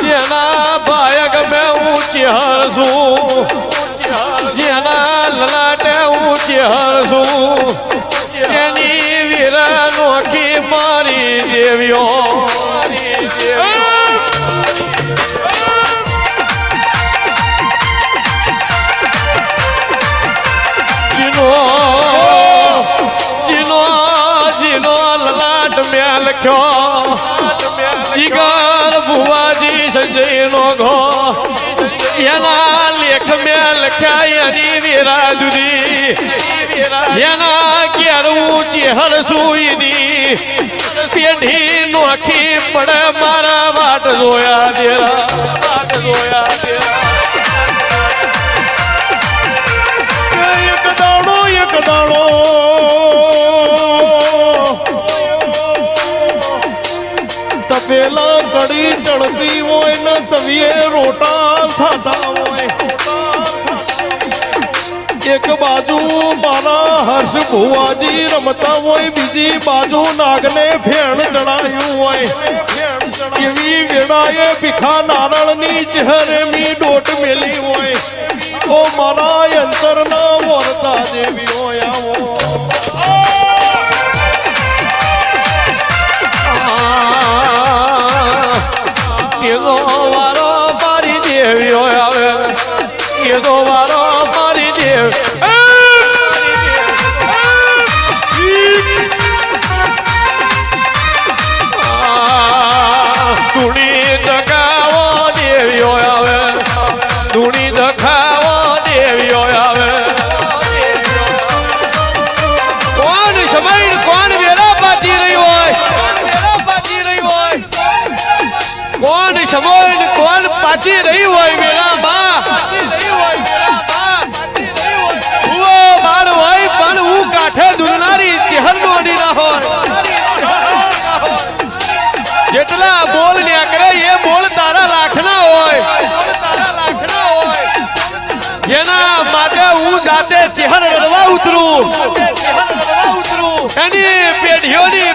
જેના બાયક મેં ઊંચી હરશું જેના લલાટે ઊંચી હરશું એની વીરા નોખી મારી દેવીઓ જીનો લલાટ મેં લખ્યો જીગર ભુવાજી સંજય નો ઘો એના લેખ મેં લખ્યા એની વીરા જુદી એના ઘેર ઊંચી હરસુઈની પેઢી નોખી પડે મારા વાટ જોયા દેરા વાટ જોયા દેરા એક દાડો તપેલા કડી ચડતી હોય ને તવીએ રોટા થતા હોય એક બાજુ મારા હર્ષ ભુવાજી રમતા હોય બીજી બાજુ નાગને ફેણ ચડાયું હોય એવી વેળાએ ભીખા નારળની ચહેરેમી દોટ મેલી હોય ઓ મારા અંતરના વર્તા દેવી હોય એનો વારો મારી દેવી હોય આવે એનો વારો મારી દેવી ધૂણી ધકાવો દેવી હોય આવે ધૂણી ધકાવો દેવી હોય આવે કોણ સમય કોણ વેરા પાતી રહી હોય કોણ સમય કોણ પાછી રહી હોય વેરા બા બાર હોય પણ હું કાંઠે દુરનારી ચહેર નોડી ના હોય જેટલા બોલ નીકળે એ બોલ તારા લાખના હોય જેના માટે હું જાતે ચહેર રડવા ઉતરું એની પેઢીઓની